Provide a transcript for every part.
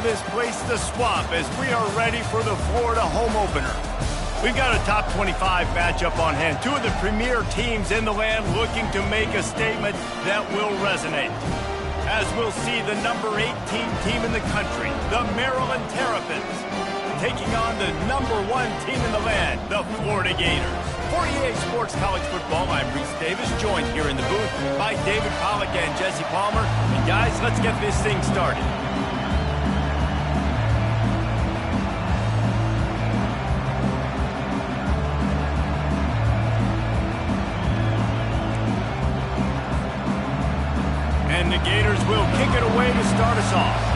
call this place the Swamp as we are ready for the Florida home opener. We've got a top 25 matchup on hand. Two of the premier teams in the land looking to make a statement that will resonate. As we'll see the number 18 team in the country, the Maryland Terrapins, taking on the number 1 team in the land, the Florida Gators. For EA Sports College Football, I'm Reese Davis, joined here in the booth by David Pollack and Jesse Palmer. And guys, let's get this thing started. And the Gators will kick it away to start us off.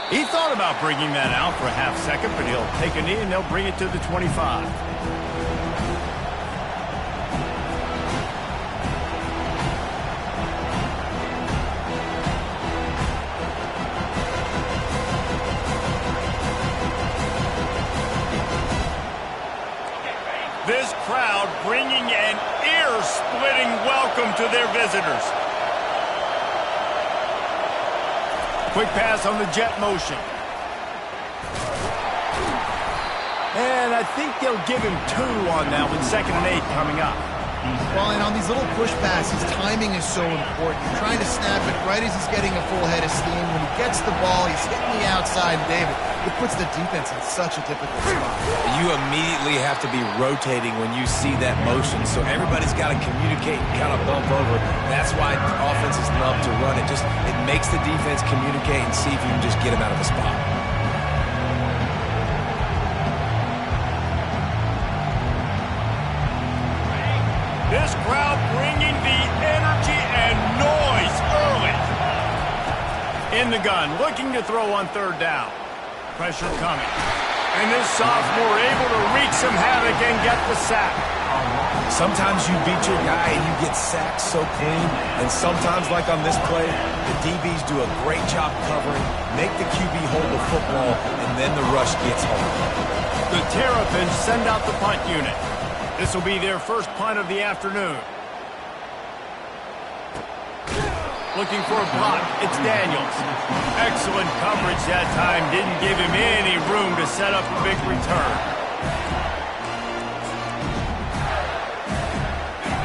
He thought about bringing that out for a half second, but he'll take a knee and they'll bring it to the 25. This crowd bringing an ear-splitting welcome to their visitors. Quick pass on the jet motion. And I think they'll give him 2 on that one, 2nd and 8 coming up. Well, and on these little push passes, timing is so important. You're trying to snap it right as he's getting a full head of steam. When he gets the ball, he's hitting the outside. David, it puts the defense in such a difficult spot. You immediately have to be rotating when you see that motion, so everybody's got to communicate and kind of bump over. That's why offenses love to run it. It makes the defense communicate and see if you can just get him out of the spot. This crowd bringing the energy and noise early. In the gun, looking to throw on 3rd down. Pressure coming. And this sophomore able to wreak some havoc and get the sack. Sometimes you beat your guy and you get sacked so clean, and sometimes, like on this play, the DBs do a great job covering, make the QB hold the football, and then the rush gets home. The Terrapins send out the punt unit. This will be their first punt of the afternoon. Looking for a block. It's Daniels. Excellent coverage that time. Didn't give him any room to set up a big return.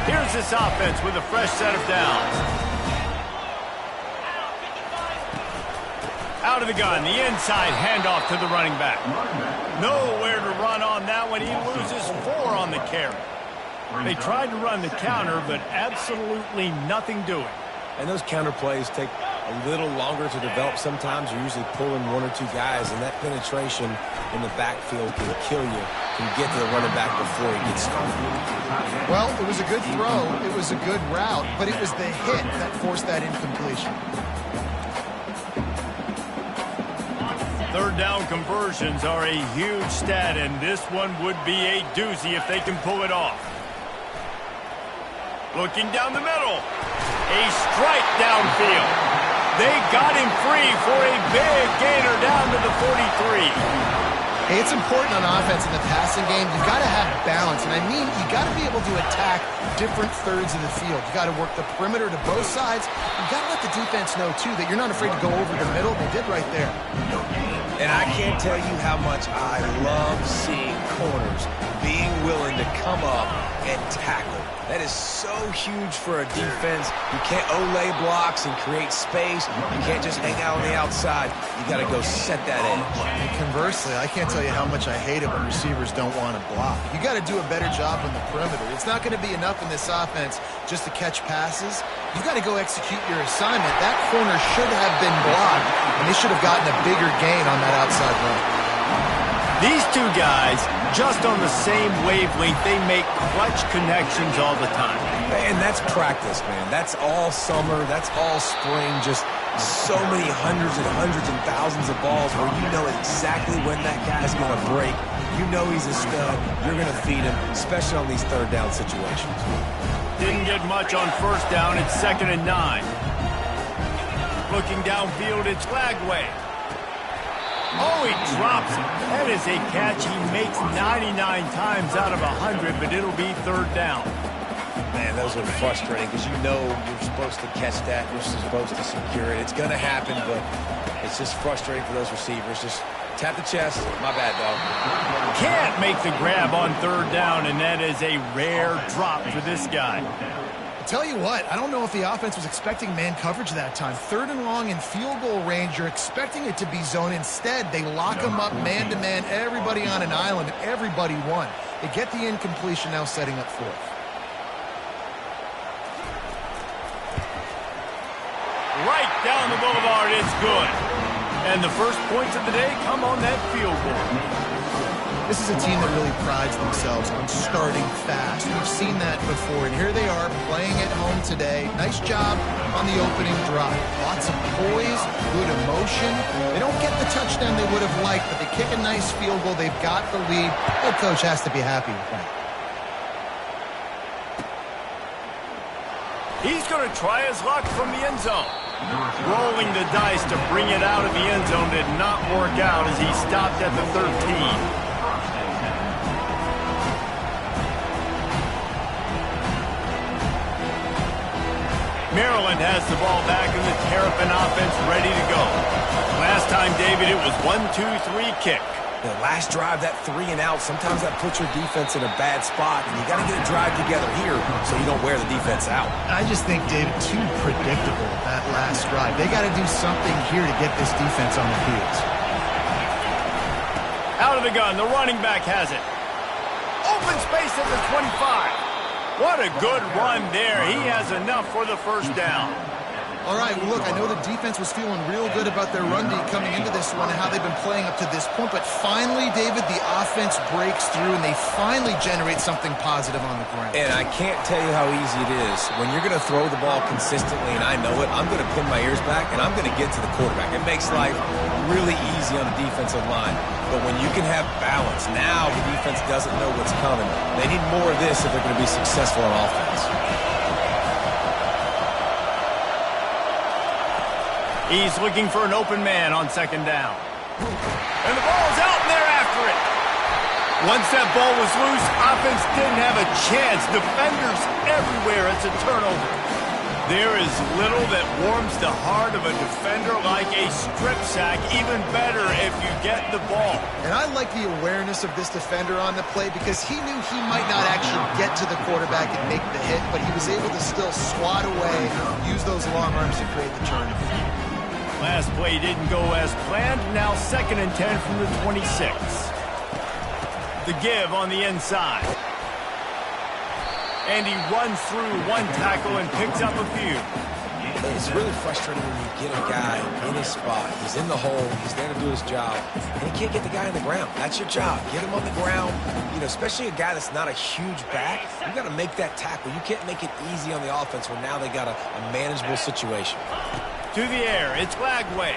Here's this offense with a fresh set of downs. Out of the gun, the inside handoff to the running back. Nowhere to run on that one. He loses 4 on the carry. They tried to run the counter, but absolutely nothing doing. And those counter plays take a little longer to develop sometimes. You're usually pulling 1 or 2 guys, and that penetration in the backfield can kill you, can get to the running back before he gets started. Well, it was a good throw, it was a good route, but it was the hit that forced that incompletion. 3rd down conversions are a huge stat, and this one would be a doozy if they can pull it off. Looking down the middle. A strike downfield. They got him free for a big gainer down to the 43. Hey, it's important on offense in the passing game. You got to have balance, and I mean you got to be able to attack different thirds of the field. You got to work the perimeter to both sides. You got to let the defense know too that you're not afraid to go over the middle. They did right there. And I can't tell you how much I love seeing corners being willing to come up and tackle. That is so huge for a defense. You can't olay blocks and create space. You can't just hang out on the outside. You got to go set that edge. And conversely, I can't tell you how much I hate it when receivers don't want to block. You got to do a better job on the perimeter. It's not going to be enough in this offense just to catch passes. You got to go execute your assignment. That corner should have been blocked, and they should have gotten a bigger gain on that outside run. These 2 guys, just on the same wavelength, they make clutch connections all the time. And that's practice, man. That's all summer. That's all spring. Just so many hundreds and thousands of balls where you know exactly when that guy's going to break. You know he's a stud. You're going to feed him, especially on these 3rd down situations. Didn't get much on 1st down. It's 2nd and 9. Looking downfield, it's Lagway. Oh, he drops it. That is a catch he makes 99 times out of 100, but it'll be third down. Man, those are frustrating because you know you're supposed to catch that. You're supposed to secure it. It's going to happen, but it's just frustrating for those receivers. Just tap the chest. My bad, dog. Can't make the grab on third down, and that is a rare drop for this guy. Tell you what, I don't know if the offense was expecting man coverage that time. Third and long in field goal range, you're expecting it to be zone. Instead, they lock them up man-to-man, everybody on an island, and everybody won. They get the incompletion, now setting up fourth. Right down the boulevard, it's good. And the first points of the day come on that field goal. This is a team that really prides themselves on starting fast. We've seen that before, and here they are playing at home today. Nice job on the opening drive. Lots of poise, good emotion. They don't get the touchdown they would have liked, but they kick a nice field goal. They've got the lead. Head coach has to be happy with that. He's going to try his luck from the end zone. Rolling the dice to bring it out of the end zone did not work out as he stopped at the 13. Maryland has the ball back in the Terrapin offense ready to go. Last time, David, it was 1-2-3 kick. The last drive, that 3 and out, sometimes that puts your defense in a bad spot, and you got to get a drive together here so you don't wear the defense out. I just think, David, too predictable, that last drive. They got to do something here to get this defense on the heels. Out of the gun, the running back has it. Open space at the 25. What a good run there. He has enough for the first down. All right, well, look, I know the defense was feeling real good about their run D coming into this one and how they've been playing up to this point, but finally, David, the offense breaks through and they finally generate something positive on the ground. And I can't tell you how easy it is. When you're going to throw the ball consistently, and I know it, I'm going to pin my ears back and I'm going to get to the quarterback. It makes life really easy on the defensive line. But when you can have balance, now the defense doesn't know what's coming. They need more of this if they're going to be successful on offense. He's looking for an open man on second down. And the ball's out, and they're after it. Once that ball was loose, offense didn't have a chance. Defenders everywhere. It's a turnover. There is little that warms the heart of a defender like a strip sack. Even better if you get the ball. And I like the awareness of this defender on the play because he knew he might not actually get to the quarterback and make the hit, but he was able to still swat away, use those long arms to create the turnover. Last play didn't go as planned. Now 2nd and 10 from the 26. The give on the inside. And he runs through one tackle and picks up a few. It's really frustrating when you get a guy in his spot. He's in the hole. He's there to do his job. And he can't get the guy on the ground. That's your job. Get him on the ground. You know, especially a guy that's not a huge back. You got to make that tackle. You can't make it easy on the offense when now they got a manageable situation. To the air. It's Lagway.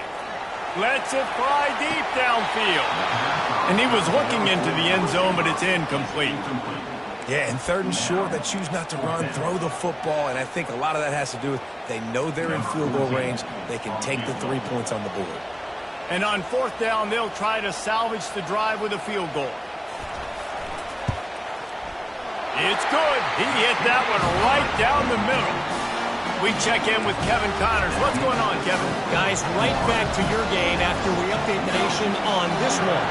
Lets it fly deep downfield. And he was looking into the end zone, but it's incomplete. Yeah, and 3rd and short, they choose not to run, throw the football, and I think a lot of that has to do with they know they're in field goal range. They can take the 3 points on the board. And on 4th down, they'll try to salvage the drive with a field goal. It's good. He hit that one right down the middle. We check in with Kevin Connors. What's going on, Kevin? Guys, right back to your game after we update the nation on this one.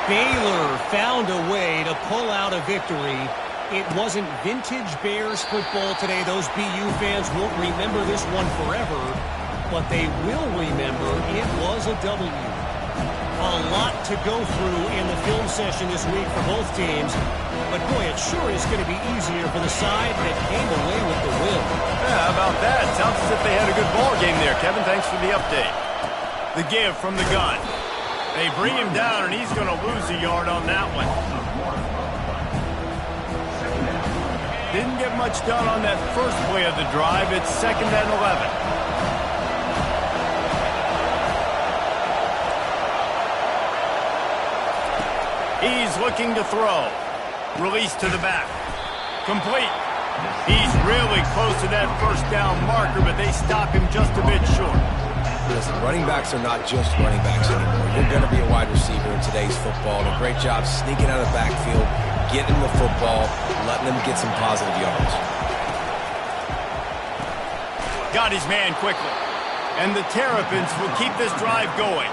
Baylor found a way to pull out a victory. It wasn't vintage Bears football today. Those BU fans won't remember this one forever, but they will remember it was a W. A lot to go through in the film session this week for both teams, but boy, it sure is going to be easier for the side that came away with the win. Yeah, how about that? Sounds as if they had a good ball game there, Kevin. Thanks for the update. The give from the gun. They bring him down, and he's going to lose a yard on that one. Didn't get much done on that first play of the drive. It's 2nd and 11. He's looking to throw. Release to the back. Complete. He's really close to that first down marker, but they stop him just a bit short. Listen, running backs are not just running backs anymore. You're going to be a wide receiver in today's football. And a great job sneaking out of the backfield, getting the football, letting them get some positive yards. Got his man quickly. And the Terrapins will keep this drive going.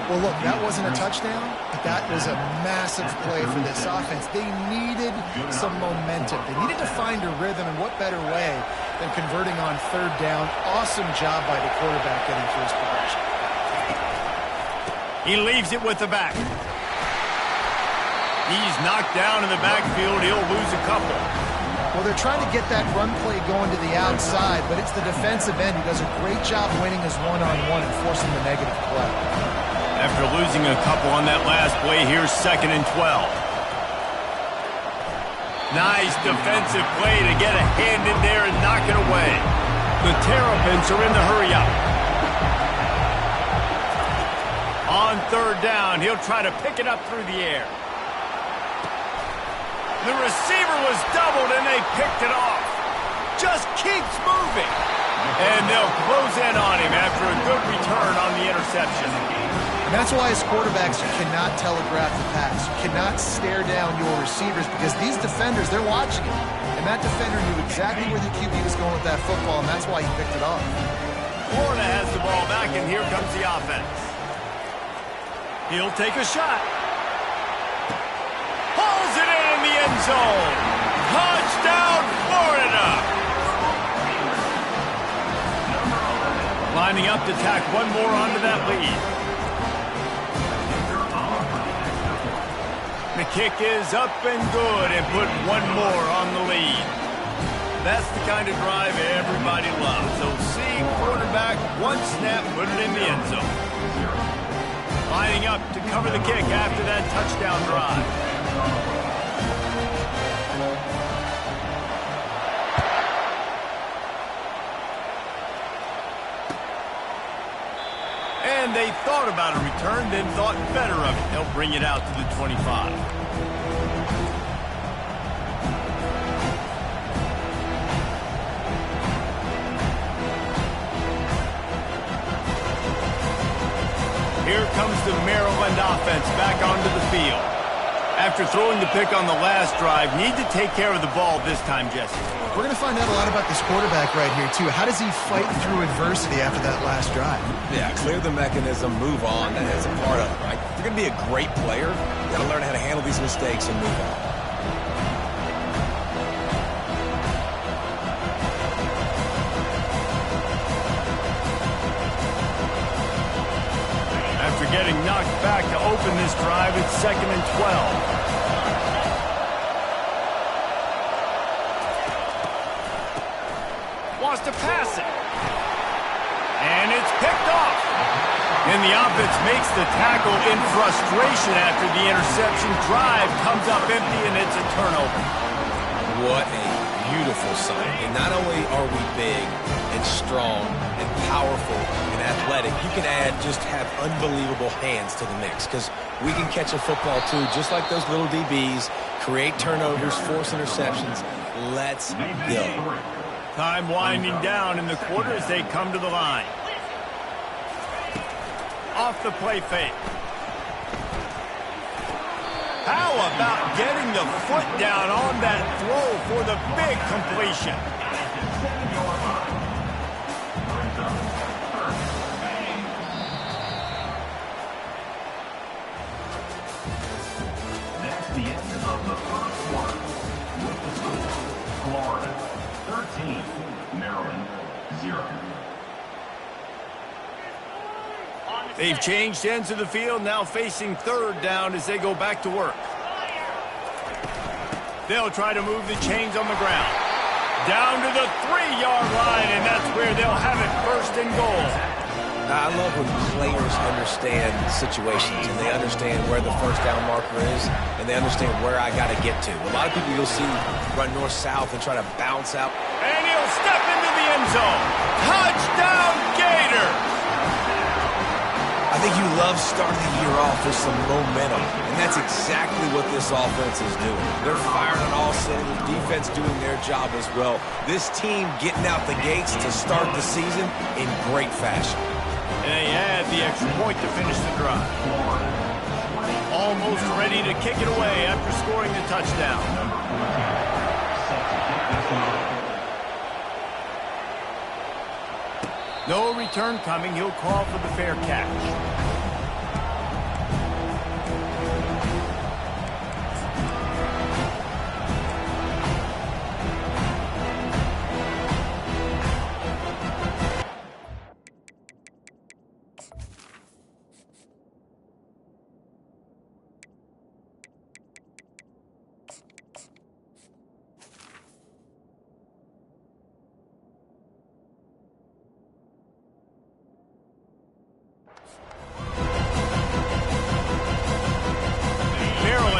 Well, look, that wasn't a touchdown, but that was a massive play for this offense. They needed some momentum. They needed to find a rhythm, and what better way than converting on third down. Awesome job by the quarterback getting to his progression. He leaves it with the back. He's knocked down in the backfield. He'll lose a couple. Well, they're trying to get that run play going to the outside, but it's the defensive end who does a great job winning his one-on-one and forcing the negative play. After losing a couple on that last play, here's 2nd and 12. Nice defensive play to get a hand in there and knock it away. The Terrapins are in the hurry-up. On third down, he'll try to pick it up through the air. The receiver was doubled, and they picked it off. Just keeps moving. And they'll close in on him after a good return on the interception. And that's why as quarterbacks, you cannot telegraph the pass. You cannot stare down your receivers because these defenders, they're watching it. And that defender knew exactly where the QB was going with that football, and that's why he picked it off. Florida has the ball back, and here comes the offense. He'll take a shot. Pulls it in the end zone. Touchdown, Florida. Lining up to tack one more onto that lead. The kick is up and good and put one more on the lead. That's the kind of drive everybody loves. So see quarterback, one snap, put it in the end zone. Lining up to cover the kick after that touchdown drive. And they thought about a return, then thought better of it. They'll bring it out to the 25. Here comes the Maryland offense back onto the field. After throwing the pick on the last drive, need to take care of the ball this time, Jesse. We're going to find out a lot about this quarterback right here, too. How does he fight through adversity after that last drive? Yeah, clear the mechanism, move on. That's a part of it, right? If you're going to be a great player, you got to learn how to handle these mistakes and move on. After getting knocked back to open this drive, it's 2nd and 12. Wants to pass it. And it's picked off. And the offense makes the tackle in frustration after the interception. Drive comes up empty, and it's a turnover. What a beautiful sight. And not only are we big and strong and powerful and athletic, you can have unbelievable hands to the mix because we can catch a football too, just like those little DBs, create turnovers, force interceptions. Let's go. Time winding down in the quarter as they come to the line. Off the play fake. How about getting the foot down on that throw for the big completion? That's the end of the first quarter. With the score, Florida 13, Maryland 0. They've changed ends of the field, now facing third down as they go back to work. They'll try to move the chains on the ground. Down to the 3-yard line, and that's where they'll have it, 1st and goal. I love when players understand situations and they understand where the first down marker is and they understand where I got to get to. A lot of people you'll see run north-south and try to bounce out. And he'll step into the end zone. Touchdown, Gator! I think you love starting the year off with some momentum, and that's exactly what this offense is doing. They're firing on all cylinders, defense doing their job as well. This team getting out the gates to start the season in great fashion. And they add the extra point to finish the drive. Almost ready to kick it away after scoring the touchdown. No return coming. He'll call for the fair catch.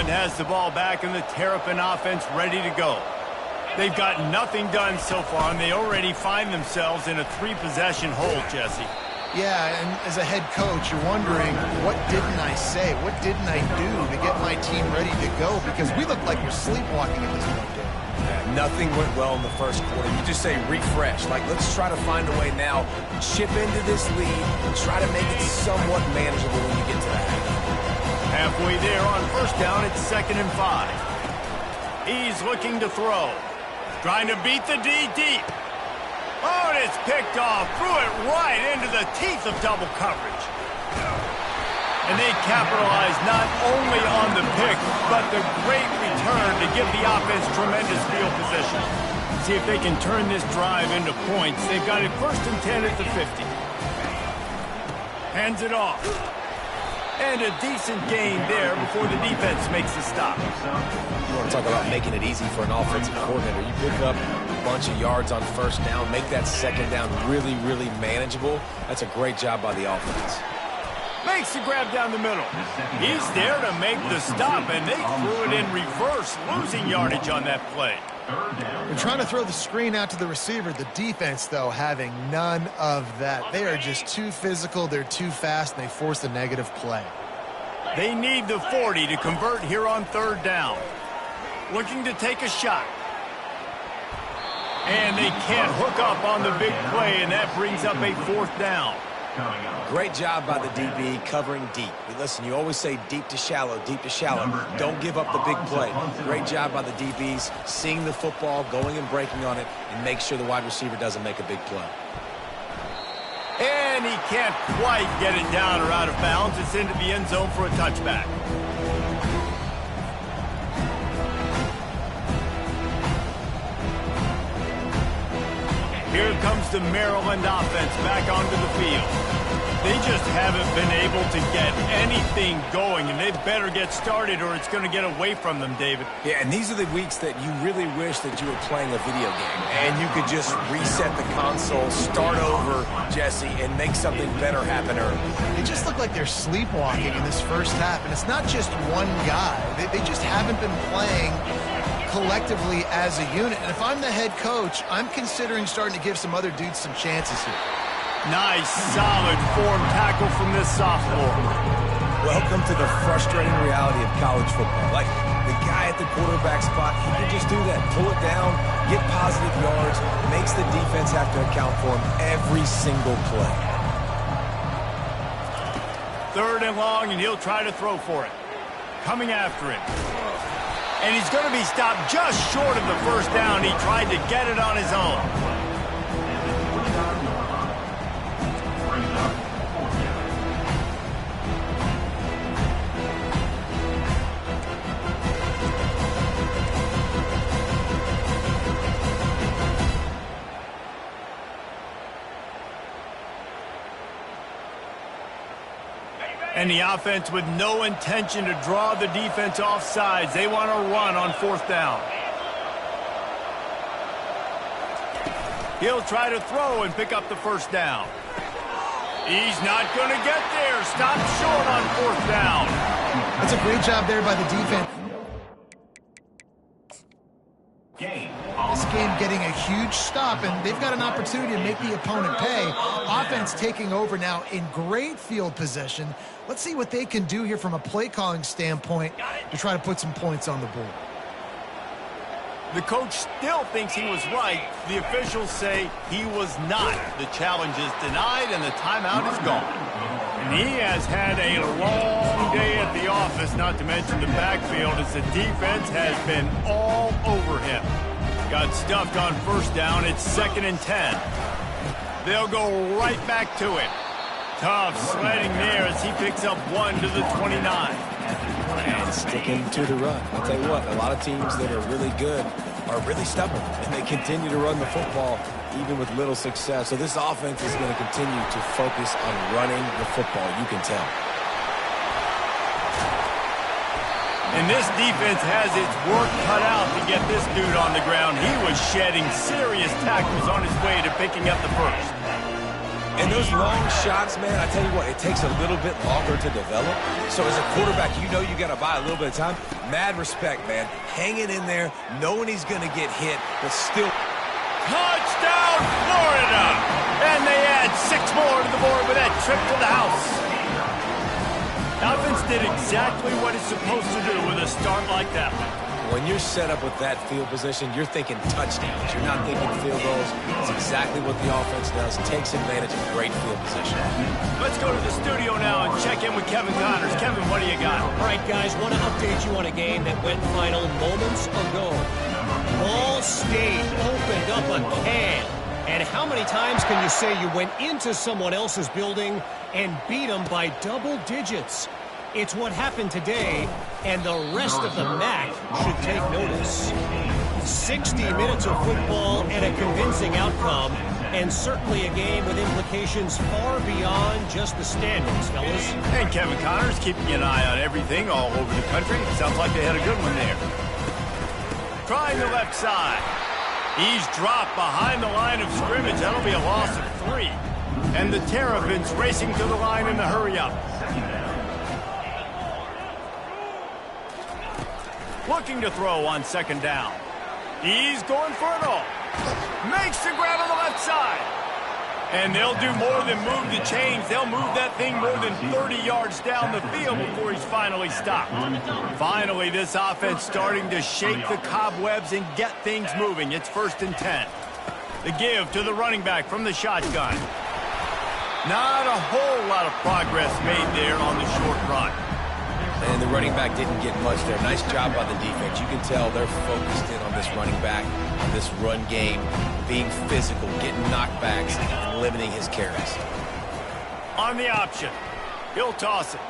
Has the ball back and the Terrapin offense ready to go. They've got nothing done so far, and they already find themselves in a 3-possession hole, Jesse. Yeah, and as a head coach, you're wondering, what didn't I say? What didn't I do to get my team ready to go? Because we look like we're sleepwalking at this point, Dave. Yeah, nothing went well in the first quarter. You just say refresh. Like, let's try to find a way now, chip into this lead, and try to make it somewhat manageable when you get to the half. Halfway there on first down, it's 2nd and 5. He's looking to throw. Trying to beat the D deep. Oh, and it's picked off. Threw it right into the teeth of double coverage. And they capitalized not only on the pick, but the great return to give the offense tremendous field position. See if they can turn this drive into points. They've got it 1st and 10 at the 50. Hands it off. And a decent gain there before the defense makes the stop. You want to talk about making it easy for an offensive coordinator. You pick up a bunch of yards on first down, make that second down really, really manageable. That's a great job by the offense. Makes the grab down the middle. He's there to make the stop, and they threw it in reverse, losing yardage on that play. They're trying to throw the screen out to the receiver. The defense, though, having none of that. They are just too physical, they're too fast, and they force a negative play. They need the 40 to convert here on 3rd down. Looking to take a shot. And they can't hook up on the big play, and that brings up a 4th down. Great job by the DB covering deep. Listen, you always say deep to shallow, deep to shallow. Don't give up the big play. Great job by the DBs, seeing the football, going and breaking on it, and make sure the wide receiver doesn't make a big play. And he can't quite get it down or out of bounds. It's into the end zone for a touchback. Here comes the Maryland offense back onto the field. They just haven't been able to get anything going, and they better get started or it's going to get away from them, David. Yeah, and these are the weeks that you really wish that you were playing a video game and you could just reset the console, start over, Jesse, and make something better happen early. They just look like they're sleepwalking in this first half, and it's not just one guy. They just haven't been playing collectively as a unit. And if I'm the head coach, I'm considering starting to give some other dudes some chances here. Nice, solid form tackle from this sophomore. Welcome to the frustrating reality of college football. Like, the guy at the quarterback spot, he can just do that. Pull it down, get positive yards, makes the defense have to account for him every single play. 3rd and long, and he'll try to throw for it. Coming after him. And he's going to be stopped just short of the 1st down. He tried to get it on his own. And the offense with no intention to draw the defense off sides. They want to run on 4th down. He'll try to throw and pick up the 1st down. He's not going to get there. Stopped short on 4th down. That's a great job there by the defense. This game getting a huge stop, and they've got an opportunity to make the opponent pay. Offense taking over now in great field possession. Let's see what they can do here from a play calling standpoint to try to put some points on the board. The coach still thinks he was right. The officials say he was not. The challenge is denied, and the timeout is gone. And he has had a long day at the office, not to mention the backfield, as the defense has been all over him. Got stuffed on first down. It's 2nd and 10. They'll go right back to it. Tough sledding there as he picks up 1 to the 29. And sticking to the run. I'll tell you what, a lot of teams that are really good are really stubborn, and they continue to run the football even with little success. So this offense is going to continue to focus on running the football, you can tell. And this defense has its work cut out to get this dude on the ground. He was shedding serious tackles on his way to picking up the first. And those long shots, man, I tell you what, it takes a little bit longer to develop. So as a quarterback, you know you got to buy a little bit of time. Mad respect, man. Hanging in there, knowing he's going to get hit, but still. Touchdown, Florida! And they add 6 more to the board with that trip to the house. Offense did exactly what it's supposed to do with a start like that one. When you're set up with that field position, you're thinking touchdowns. You're not thinking field goals. It's exactly what the offense does. Takes advantage of great field position. Let's go to the studio now and check in with Kevin Connors. Kevin, what do you got? All right, guys, want to update you on a game that went final moments ago. Ball State opened up a can. And how many times can you say you went into someone else's building and beat them by double digits? It's what happened today, and the rest of the MAC should take notice. 60 minutes of football and a convincing outcome, and certainly a game with implications far beyond just the standings, fellas. And Kevin Connors keeping an eye on everything all over the country. Sounds like they had a good one there. Trying the left side. He's dropped behind the line of scrimmage. That'll be a loss of 3. And the Terrapins racing to the line in the hurry-up. Looking to throw on 2nd down. He's going for it all. Makes the grab on the left side. And they'll do more than move the chains. They'll move that thing more than 30 yards down the field before he's finally stopped. Finally, this offense starting to shake the cobwebs and get things moving. It's 1st and 10. The give to the running back from the shotgun. Not a whole lot of progress made there on the short run. And the running back didn't get much there. Nice job by the defense. You can tell they're focused in on this running back, on this run game, being physical, getting knockbacks, and limiting his carries. On the option. He'll toss it.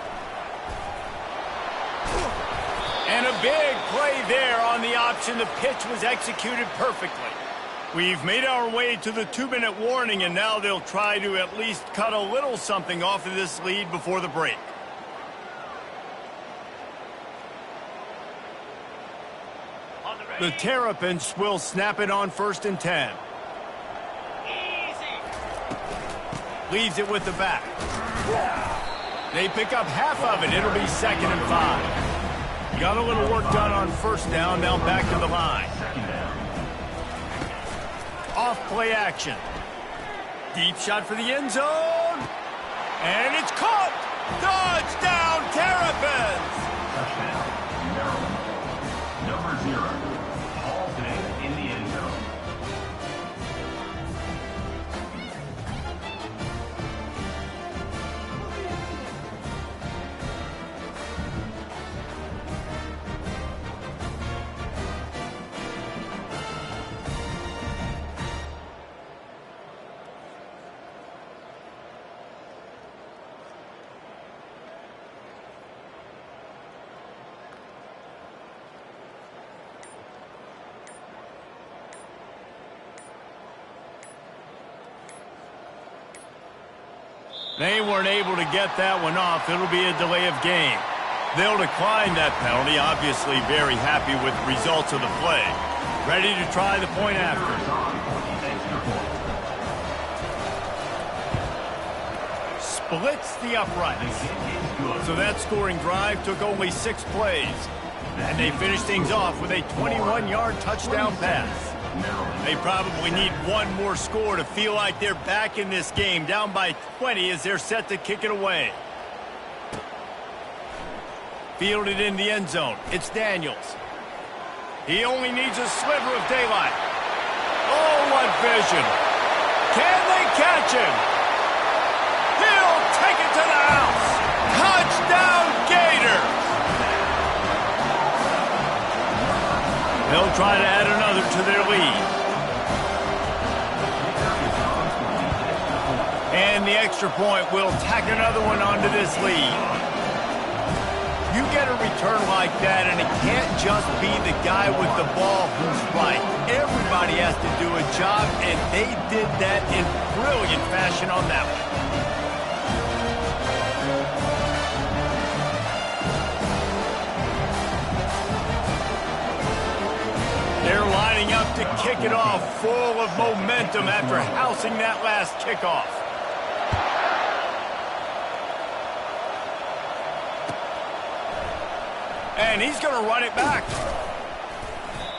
And a big play there on the option. The pitch was executed perfectly. We've made our way to the 2-minute warning, and now they'll try to at least cut a little something off of this lead before the break. The Terrapins will snap it on 1st and 10. Leaves it with the back. They pick up half of it. It'll be 2nd and 5. Got a little work done on 1st down. Now back to the line. Off play action. Deep shot for the end zone. And it's caught. Touchdown, Terrapins. Touchdown, Maryland. Number 0. In the end zone. They weren't able to get that one off. It'll be a delay of game. They'll decline that penalty, obviously very happy with the results of the play. Ready to try the point after. Splits the uprights. So that scoring drive took only 6 plays. And they finished things off with a 21-yard touchdown pass. They probably need one more score to feel like they're back in this game, down by 20 as they're set to kick it away. Fielded in the end zone. It's Daniels. He only needs a sliver of daylight. Oh, what vision. Can they catch him? He'll take it to the house. Touchdown, Gators. They'll try to add another to their lead. And the extra point will tack another one onto this lead. You get a return like that, and it can't just be the guy with the ball who's right. Everybody has to do a job, and they did that in brilliant fashion on that one. They're lining up to kick it off full of momentum after housing that last kickoff. And he's going to run it back.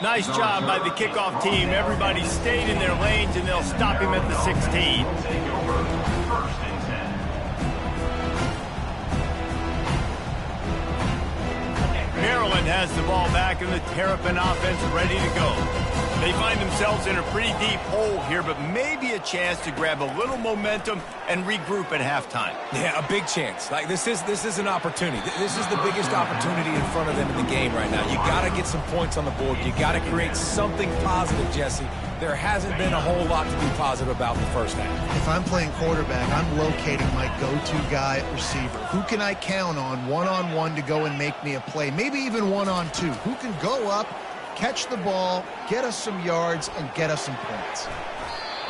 Nice job by the kickoff team. Everybody stayed in their lanes, and they'll stop him at the 16. Maryland has the ball back, and the Terrapin offense ready to go. They find themselves in a pretty deep hole here, but maybe a chance to grab a little momentum and regroup at halftime. Yeah, a big chance. Like this is an opportunity. This is the biggest opportunity in front of them in the game right now. You got to get some points on the board. You got to create something positive, Jesse. There hasn't been a whole lot to be positive about in the first half. If I'm playing quarterback, I'm locating my go-to guy at receiver. Who can I count on one-on-one to go and make me a play? Maybe even one-on-two. Who can go up, catch the ball, get us some yards, and get us some points?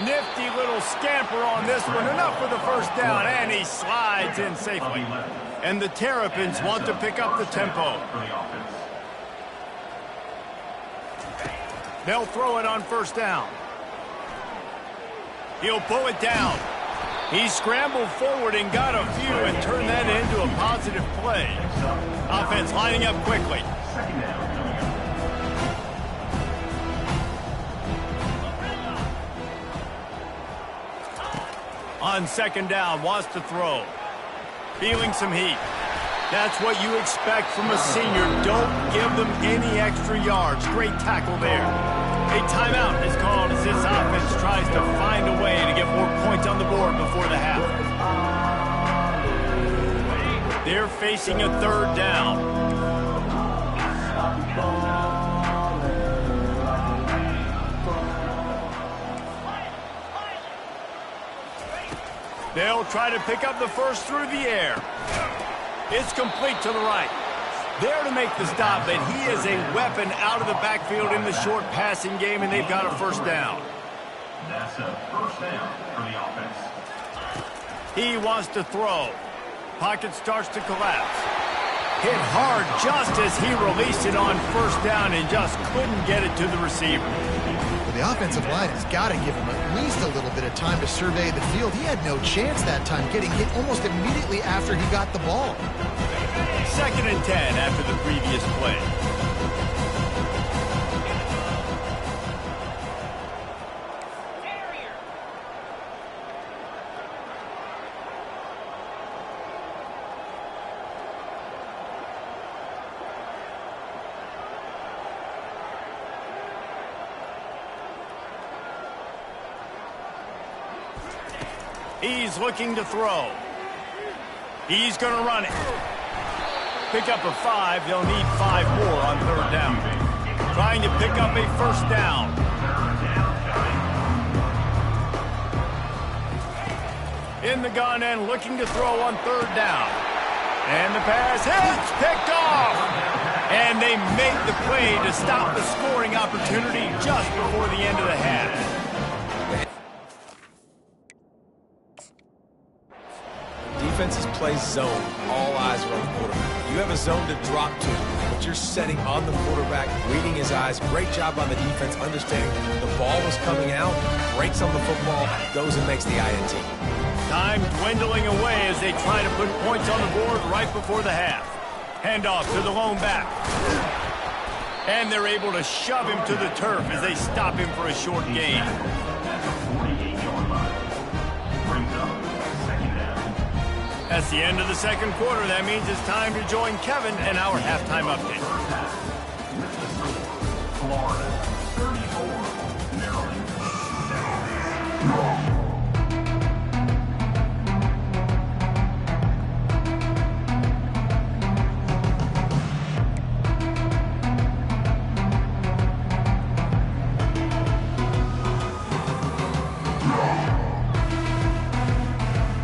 Nifty little scamper on this one. Enough for the first down, and he slides in safely. And the Terrapins want to pick up the tempo. They'll throw it on first down. He'll pull it down. He scrambled forward and got a few and turned that into a positive play. Offense lining up quickly. On second down, wants to throw. Feeling some heat. That's what you expect from a senior. Don't give them any extra yards. Great tackle there. A timeout is called as this offense tries to find a way to get more points on the board before the half. They're facing a third down. They'll try to pick up the first through the air. It's complete to the right. There to make the stop, but he is a weapon out of the backfield in the short passing game, and they've got a first down. That's a first down for the offense. He wants to throw. Pocket starts to collapse. Hit hard just as he released it on first down and just couldn't get it to the receiver. Well, the offensive line has got to give him at least a little bit of time to survey the field. He had no chance that time, getting hit almost immediately after he got the ball. 2nd and 10 after the previous play. He's looking to throw. He's going to run it. Pick up a 5. They'll need 5 more on third down. Trying to pick up a first down. In the gun and looking to throw on third down. And the pass hits, picked off. And they make the play to stop the scoring opportunity just before the end of the half. Defenses play zone. All eyes are on the quarterback. You have a zone to drop to, but you're setting on the quarterback, reading his eyes. Great job on the defense, understanding the ball was coming out, breaks on the football, goes and makes the INT. Time dwindling away as they try to put points on the board right before the half. Handoff to the lone back. And they're able to shove him to the turf as they stop him for a short gain. That's the end of the second quarter. That means it's time to join Kevin and our halftime update. Florida. 34, Maryland.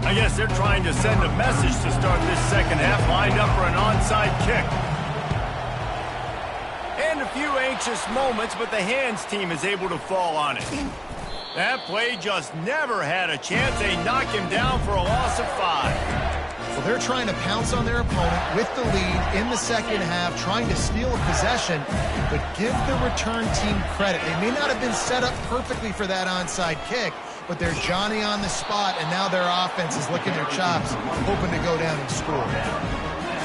I guess they're trying to send a message to start this second half, lined up for an onside kick. And a few anxious moments, but the hands team is able to fall on it. That play just never had a chance. They knock him down for a loss of 5. Well, they're trying to pounce on their opponent with the lead in the second half, trying to steal a possession, but give the return team credit. They may not have been set up perfectly for that onside kick, but they're Johnny on the spot, and now their offense is licking their chops, hoping to go down and score.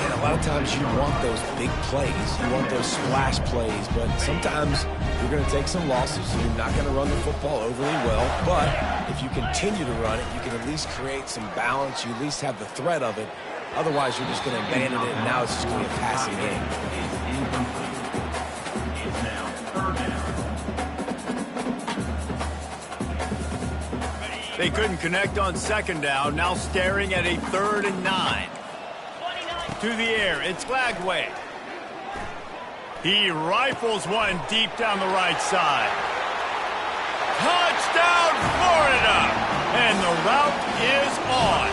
And a lot of times you want those big plays. You want those splash plays, but sometimes you're going to take some losses. You're not going to run the football overly well, but if you continue to run it, you can at least create some balance. You at least have the threat of it. Otherwise, you're just going to abandon it, and now it's just going to be a passing game. It's now third down. They couldn't connect on second down, now staring at a 3rd and 9. To the air, it's Glagway. He rifles one deep down the right side. Touchdown, Florida! And the route is on.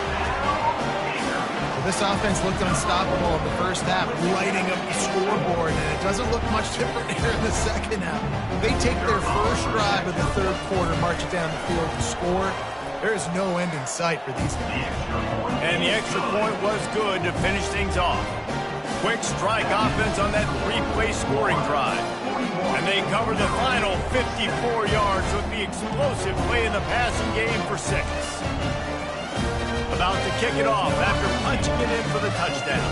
Well, this offense looked unstoppable in the first half, lighting up the scoreboard, and it doesn't look much different here in the second half. They take their first drive of the third quarter, march it down the field to score. There is no end in sight for these guys. And the extra point was good to finish things off. Quick strike offense on that 3-play scoring drive. And they cover the final 54 yards with the explosive play in the passing game for 6. About to kick it off after punching it in for the touchdown.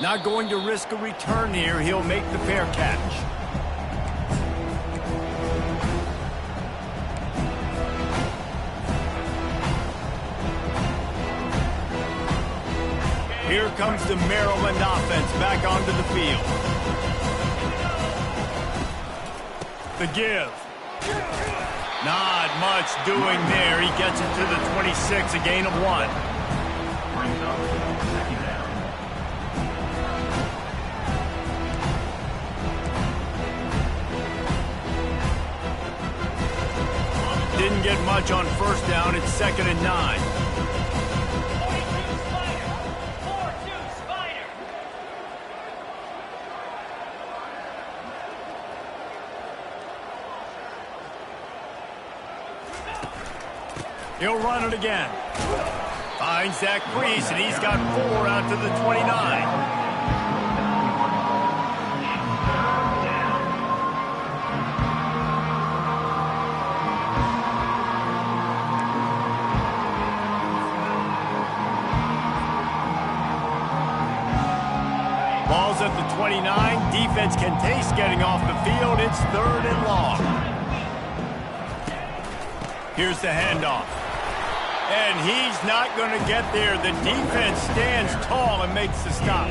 Not going to risk a return here. He'll make the fair catch. Here comes the Maryland offense back onto the field. The give. Not much doing there. He gets it to the 26, a gain of 1. Brings up second down. Didn't get much on first down. It's 2nd and 9. He'll run it again. Finds that crease, and he's got 4 out to the 29. Ball's at the 29. Defense can taste getting off the field. It's 3rd and long. Here's the handoff. And he's not going to get there. The defense stands tall and makes the stop.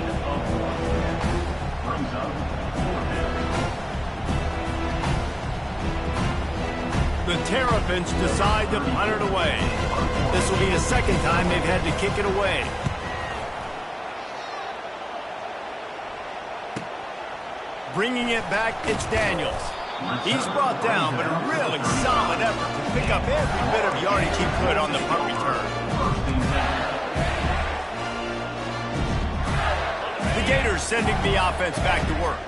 The Terrapins decide to punt it away. This will be the second time they've had to kick it away. Bringing it back, it's Daniels. He's brought down, but a really solid effort to pick up every bit of yardage he could on the punt return. The Gators sending the offense back to work.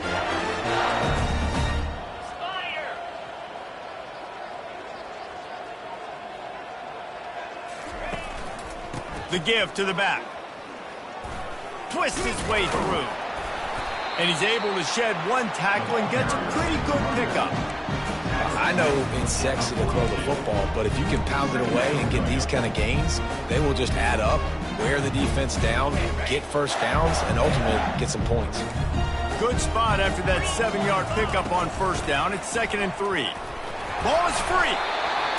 The give to the back. Twists his way through. And he's able to shed one tackle and gets a pretty good pickup. I know it's sexy to throw the football, but if you can pound it away and get these kind of gains, they will just add up, wear the defense down, get first downs, and ultimately get some points. Good spot after that 7-yard pickup on first down. It's 2nd and 3. Ball is free.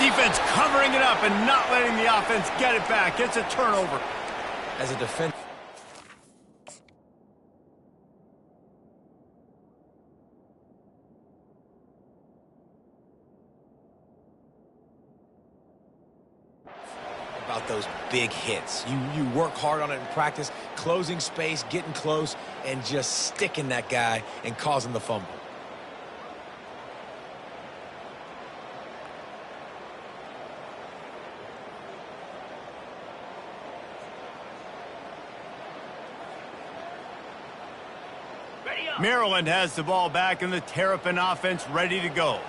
Defense covering it up and not letting the offense get it back. It's a turnover. As a defense. about those big hits. You work hard on it in practice, closing space, getting close, and just sticking that guy and causing the fumble. Maryland has the ball back and the Terrapin offense ready to go.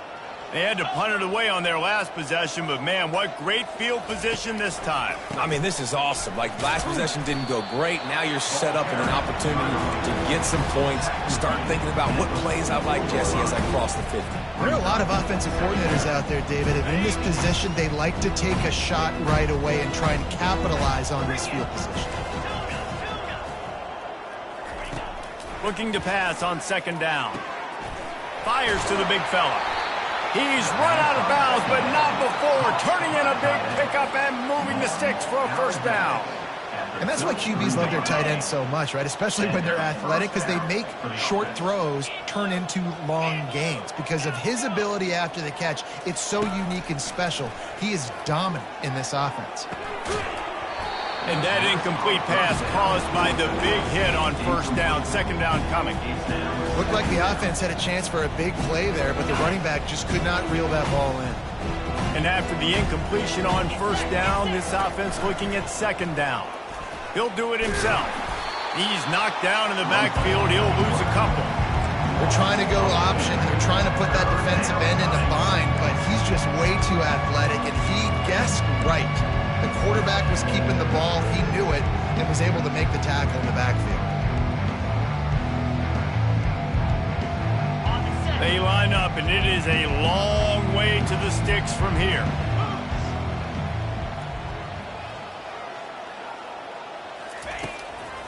They had to punt it away on their last possession, but man, what great field position this time. I mean, this is awesome. Like, last possession didn't go great. Now you're set up in an opportunity to get some points, start thinking about what plays I like, Jesse, as I cross the 50. There are a lot of offensive coordinators out there, David, and in this position, they like to take a shot right away and try and capitalize on this field position. Looking to pass on second down. Fires to the big fella. He's run out of bounds, but not before turning in a big pickup and moving the sticks for a first down. And that's why QBs love their tight ends so much, right? Especially when they're athletic, because they make short throws turn into long gains. Because of his ability after the catch, it's so unique and special. He is dominant in this offense. And that incomplete pass caused by the big hit on first down. Second down coming. Looked like the offense had a chance for a big play there, but the running back just could not reel that ball in. And after the incompletion on first down, this offense looking at second down. He'll do it himself. He's knocked down in the backfield. He'll lose a couple. They're trying to go option. They're trying to put that defensive end in a bind, but he's just way too athletic, and he guessed right. The quarterback was keeping the ball. He knew it and was able to make the tackle in the backfield. They line up, and it is a long way to the sticks from here.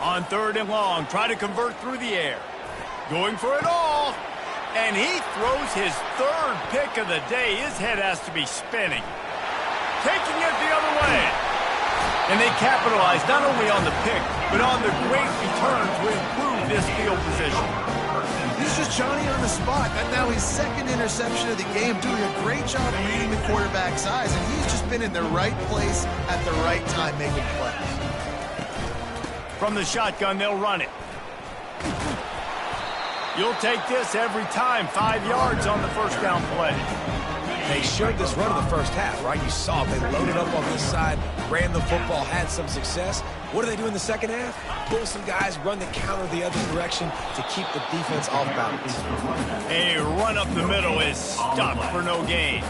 On third and long, try to convert through the air. Going for it all. And he throws his third pick of the day. His head has to be spinning. Taking it the other way. And they capitalize not only on the pick, but on the great return to improve this field position. He's just Johnny on the spot. And now his second interception of the game, doing a great job reading the quarterback's eyes. And he's just been in the right place at the right time making plays. From the shotgun, they'll run it. You'll take this every time. 5 yards on the first down play. They showed this run in the first half, right? You saw it. They loaded up on this side, ran the football, had some success. What do they do in the second half? Pull some guys, run the counter the other direction to keep the defense off balance. A run up the middle is stuck for no gain.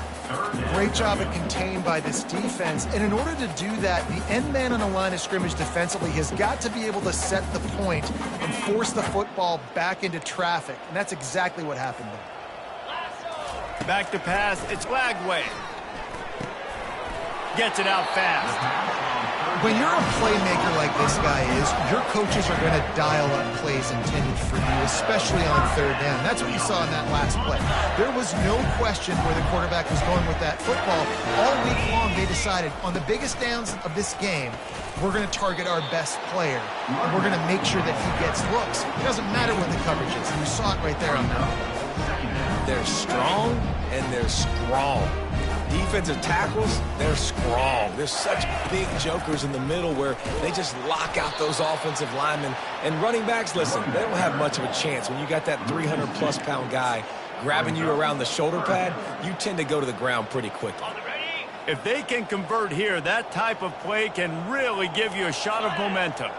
Great job at contained by this defense. And in order to do that, the end man on the line of scrimmage defensively has got to be able to set the point and force the football back into traffic. And that's exactly what happened there. Back to pass, it's Lagway. Gets it out fast. When you're a playmaker like this guy is, your coaches are going to dial up plays intended for you, especially on third down. That's what you saw in that last play. There was no question where the quarterback was going with that football. All week long, they decided on the biggest downs of this game, we're going to target our best player, and we're going to make sure that he gets looks. It doesn't matter what the coverage is. You saw it right there on that. They're strong and they're strong. Defensive tackles, they're strong. There's such big jokers in the middle where they just lock out those offensive linemen. And running backs, listen, they don't have much of a chance. When you got that 300-plus pound guy grabbing you around the shoulder pad, you tend to go to the ground pretty quickly. If they can convert here, that type of play can really give you a shot of momentum.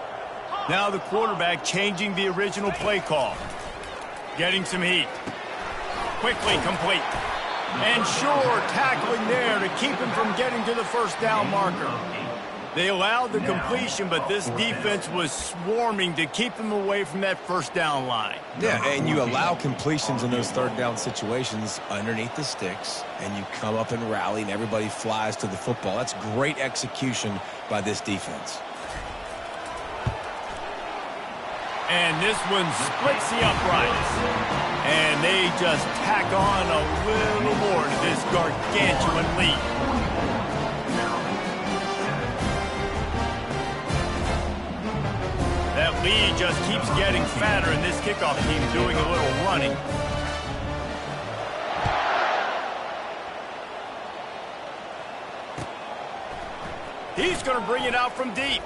Now the quarterback changing the original play call. Getting some heat. Quickly complete. And sure, tackling there to keep him from getting to the first down marker. They allowed the completion, but this defense was swarming to keep him away from that first down line. Yeah, and you allow completions in those third down situations underneath the sticks, and you come up and rally, and everybody flies to the football. That's great execution by this defense. And this one splits the uprights. And they just tack on a little more to this gargantuan lead. That lead just keeps getting fatter, and this kickoff team doing a little running. He's going to bring it out from deep.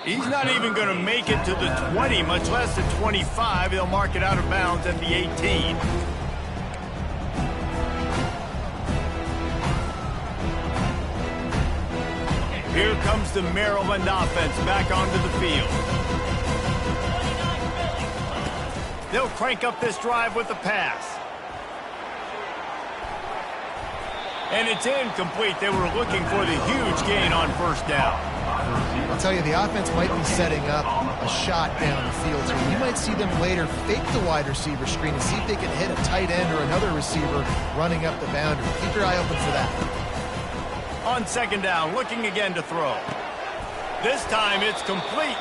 He's not even going to make it to the 20, much less the 25. They'll mark it out of bounds at the 18. Here comes the Maryland offense back onto the field. They'll crank up this drive with the pass. And it's incomplete. They were looking for the huge gain on first down. I'll tell you, the offense might be setting up a shot down the field here. You might see them later fake the wide receiver screen and see if they can hit a tight end or another receiver running up the boundary. Keep your eye open for that. On second down, looking again to throw. This time it's complete.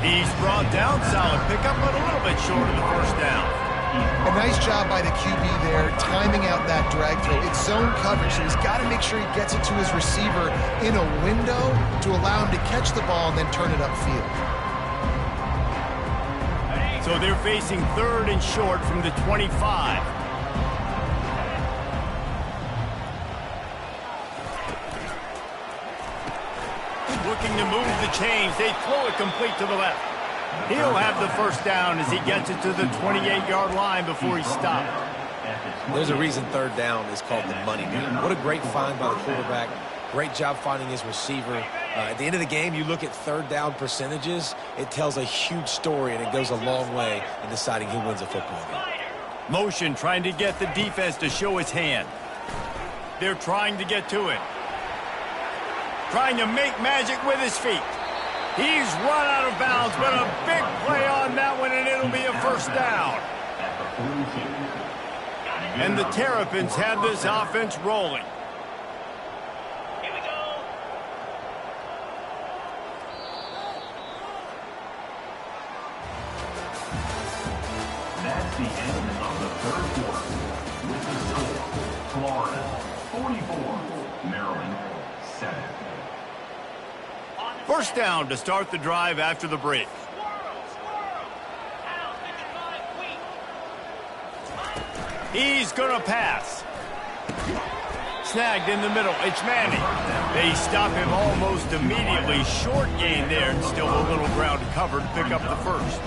He's brought down, solid pickup, but a little bit short of the first down. A nice job by the QB there, timing out that drag throw. It's zone coverage, so he's got to make sure he gets it to his receiver in a window to allow him to catch the ball and then turn it upfield. So they're facing third and short from the 25. Looking to move the chains. They throw it complete to the left. He'll have the first down as he gets it to the 28-yard line before he's stopped. There's a reason third down is called the money down. What a great find by the quarterback. Great job finding his receiver. At the end of the game, you look at third down percentages. It tells a huge story, and it goes a long way in deciding who wins a football game. Motion trying to get the defense to show his hand. They're trying to get to it. Trying to make magic with his feet. He's run out of bounds, but a big play on that one, and it'll be a first down. And the Terrapins have this offense rolling. Here we go. That's the end of the third quarter. With the score, Florida 44, Maryland 7. First down to start the drive after the break. He's going to pass. Snagged in the middle. It's Manning. They stop him almost immediately. Short gain there and still a little ground to cover to pick up the first.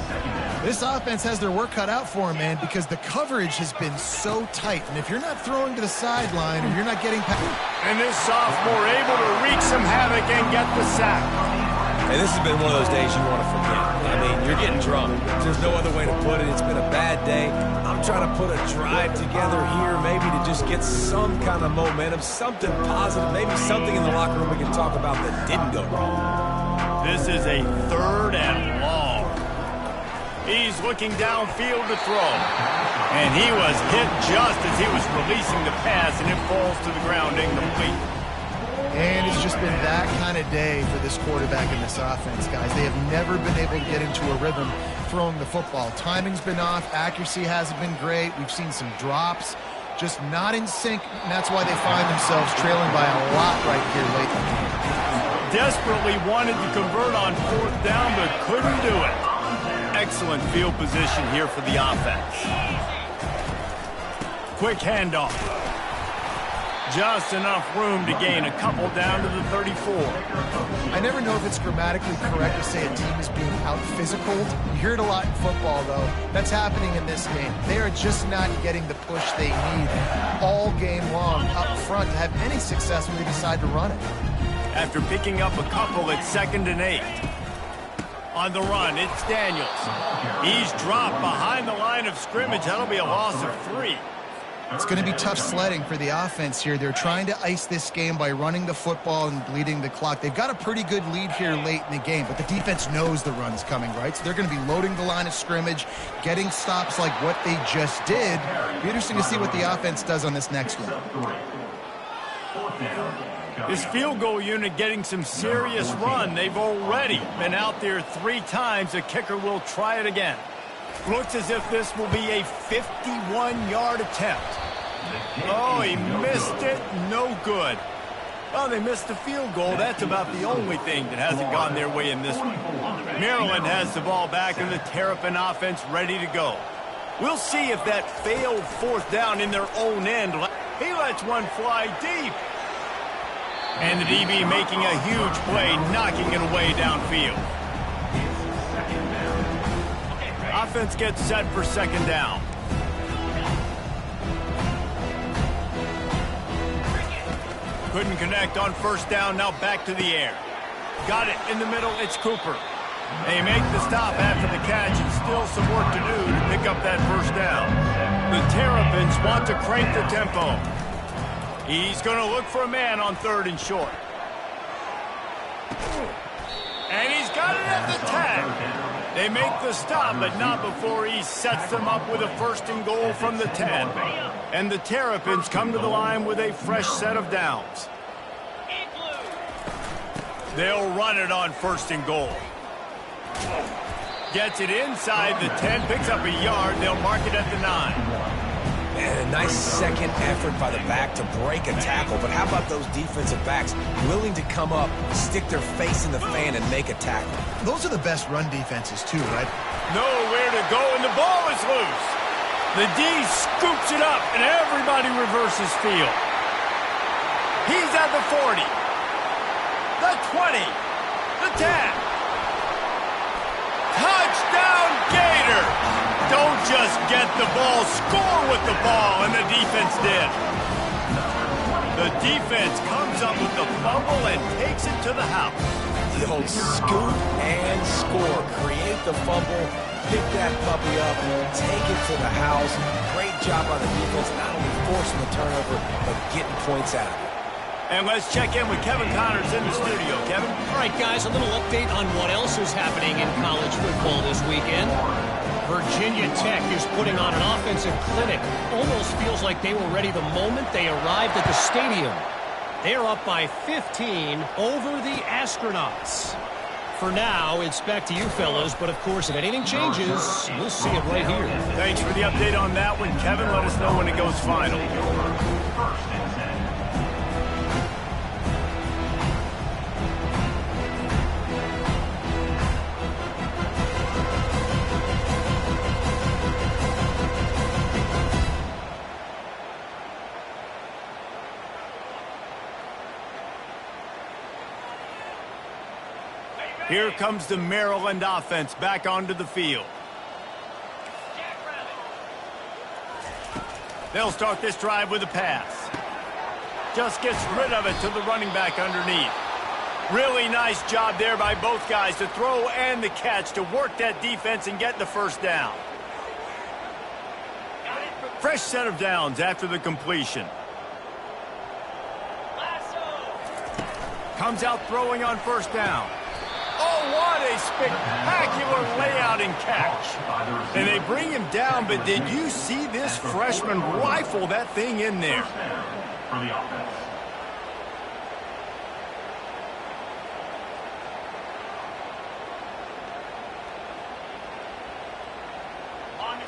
This offense has their work cut out for them, man, because the coverage has been so tight. And if you're not throwing to the sideline or you're not getting past... And this sophomore able to wreak some havoc and get the sack. And this has been one of those days you want to forget. I mean, you're getting drunk. There's no other way to put it. It's been a bad day. I'm trying to put a drive together here maybe to just get some kind of momentum, something positive, maybe something in the locker room we can talk about that didn't go wrong. This is a third and long. He's looking downfield to throw. And he was hit just as he was releasing the pass, and it falls to the ground incomplete. And it's just been that kind of day for this quarterback in this offense, guys. They have never been able to get into a rhythm throwing the football. Timing's been off. Accuracy hasn't been great. We've seen some drops. Just not in sync, and that's why they find themselves trailing by a lot right here late in the game. Desperately wanted to convert on fourth down, but couldn't do it. Excellent field position here for the offense. Quick handoff. Just enough room to gain a couple down to the 34. I never know if it's grammatically correct to say a team is being out-physicaled. You hear it a lot in football, though. That's happening in this game. They are just not getting the push they need all game long up front to have any success when they decide to run it. After picking up a couple at 2nd and 8. On the run, it's Daniels. He's dropped behind the line of scrimmage. That'll be a loss of 3. It's going to be tough sledding for the offense here. They're trying to ice this game by running the football and bleeding the clock. They've got a pretty good lead here late in the game, but the defense knows the run's coming, right? So they're going to be loading the line of scrimmage, getting stops like what they just did. It'll be interesting to see what the offense does on this next one. This field goal unit getting some serious run. They've already been out there 3 times. The kicker will try it again. Looks as if this will be a 51-yard attempt. Oh, he missed it. No good. Well, they missed the field goal. That's about the only thing that hasn't gone their way in this one. Maryland has the ball back and the Terrapin offense ready to go. We'll see if that failed fourth down in their own end. He lets one fly deep. And the DB making a huge play, knocking it away downfield. Offense gets set for second down. Couldn't connect on first down, now back to the air. Got it in the middle, it's Cooper. They make the stop after the catch and still some work to do to pick up that first down. The Terrapins want to crank the tempo. He's going to look for a man on third and short. And he's got it at the 10. They make the stop, but not before he sets them up with a first and goal from the 10. And the Terrapins come to the line with a fresh set of downs. They'll run it on first and goal. Gets it inside the 10, picks up a yard. They'll mark it at the 9. Man, a nice second effort by the back to break a tackle. But how about those defensive backs willing to come up, stick their face in the fan, and make a tackle? Those are the best run defenses, too, right? Nowhere to go, and the ball is loose. The D scoops it up, and everybody reverses field. He's at the 40, the 20, the 10. Touchdown, Gator! Don't just get the ball, score with the ball, and the defense did. The defense comes up with the fumble and takes it to the house. The old scoop and score. Create the fumble, pick that puppy up, take it to the house. Great job on the defense, not only forcing the turnover, but getting points out of it. And let's check in with Kevin Connors in the studio. Kevin? All right, guys, a little update on what else is happening in college football this weekend. Virginia Tech is putting on an offensive clinic. Almost feels like they were ready the moment they arrived at the stadium. They're up by 15 over the Astronauts. For now, it's back to you fellas, but of course, if anything changes, we'll see it right here. Thanks for the update on that one, Kevin. Let us know when it goes final. First and 10. Here comes the Maryland offense back onto the field. They'll start this drive with a pass. Just gets rid of it to the running back underneath. Really nice job there by both guys to throw and the catch to work that defense and get the first down. Fresh set of downs after the completion. Comes out throwing on first down. Oh, what a spectacular layout and catch. And they bring him down, but did you see this freshman rifle that thing in there? First down for the offense.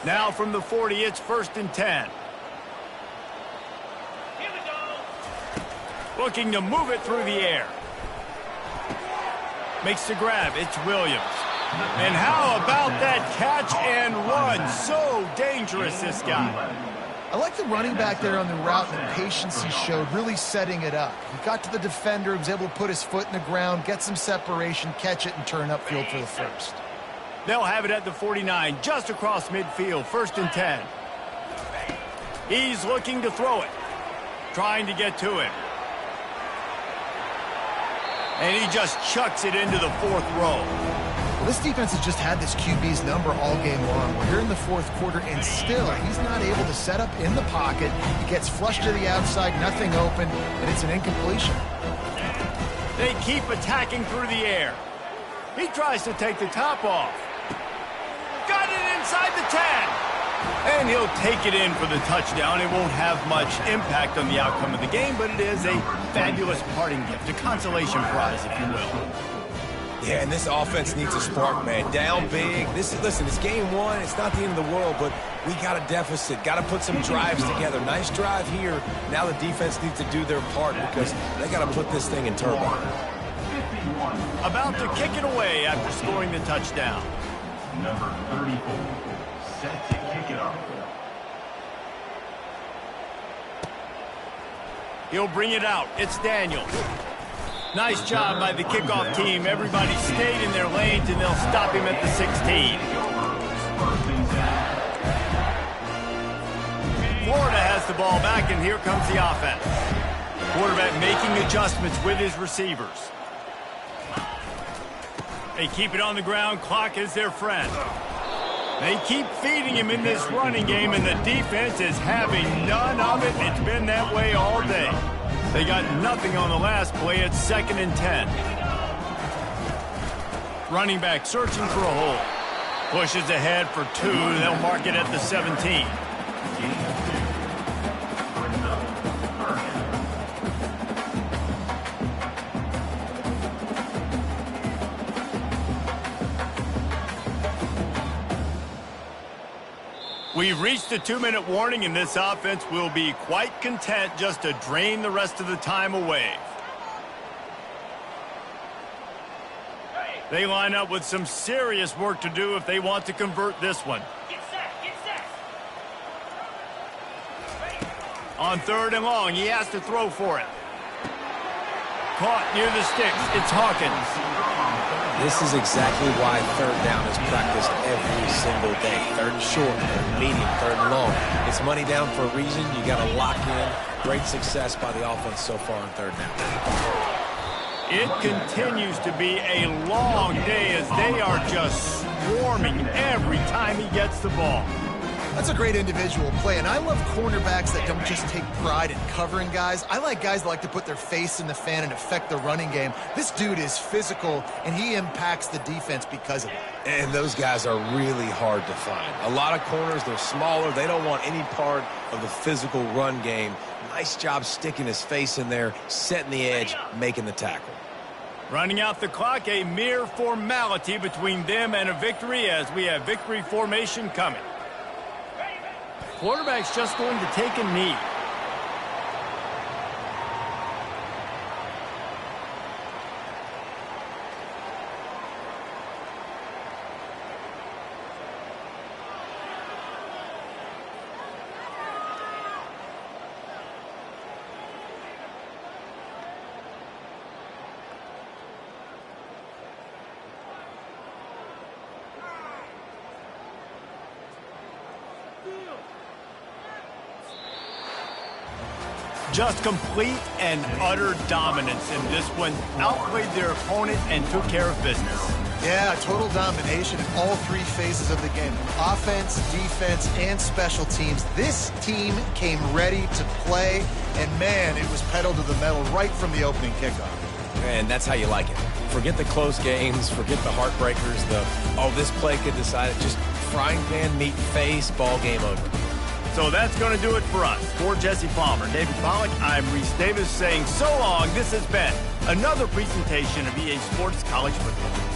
Now from the 40, it's first and 10. Here we go. Looking to move it through the air. Makes the grab. It's Williams. And how about that catch and run? So dangerous, this guy. I like the running back there on the route and the patience he showed, really setting it up. He got to the defender, was able to put his foot in the ground, get some separation, catch it, and turn upfield for the first. They'll have it at the 49, just across midfield, first and 10. He's looking to throw it, trying to get to it. And he just chucks it into the fourth row. Well, this defense has just had this QB's number all game long. We're here in the fourth quarter, and still, he's not able to set up in the pocket. He gets flushed to the outside, nothing open, and it's an incompletion. They keep attacking through the air. He tries to take the top off. Got it inside the 10. And he'll take it in for the touchdown. It won't have much impact on the outcome of the game, but it is a fabulous parting gift, a consolation prize, if you will. Yeah, and this offense needs a spark, man. Down big. Listen, it's game one. It's not the end of the world, but we got a deficit. Got to put some drives together. Nice drive here. Now the defense needs to do their part because they got to put this thing in turbo. About to kick it away after scoring the touchdown. Number 34, set to kick it off. He'll bring it out. It's Daniels. Nice job by the kickoff team. Everybody stayed in their lanes, and they'll stop him at the 16. Florida has the ball back, and here comes the offense. Quarterback making adjustments with his receivers. They keep it on the ground. Clock is their friend. They keep feeding him in this running game, and the defense is having none of it. It's been that way all day. They got nothing on the last play. It's 2nd and 10. Running back searching for a hole. Pushes ahead for 2. They'll mark it at the 17. We've reached the 2-minute warning, and this offense will be quite content just to drain the rest of the time away. They line up with some serious work to do if they want to convert this one. Get set, get set. On 3rd and long, he has to throw for it. Caught near the sticks. It's Hawkins. This is exactly why 3rd down is practiced every single day. 3rd and short, 3rd and medium, 3rd and long. It's money down for a reason. You got to lock in. Great success by the offense so far on 3rd down. It continues to be a long day as they are just swarming every time he gets the ball. That's a great individual play, and I love cornerbacks that don't just take pride in covering guys. I like guys that like to put their face in the fan and affect the running game. This dude is physical, and he impacts the defense because of it. And those guys are really hard to find. A lot of corners, they're smaller. They don't want any part of the physical run game. Nice job sticking his face in there, setting the edge, making the tackle. Running out the clock, a mere formality between them and a victory as we have victory formation coming. Quarterback's just going to take a knee. Just complete and utter dominance in this one. Outplayed their opponent and took care of business. Yeah, total domination in all 3 phases of the game. Offense, defense, and special teams. This team came ready to play, and man, it was pedal to the metal right from the opening kickoff. And that's how you like it. Forget the close games, forget the heartbreakers, this play could decide it. Just frying pan, meat face, ball game over. So that's going to do it for us. For Jesse Palmer, David Pollack, I'm Reese Davis saying so long. This has been another presentation of EA Sports College Football.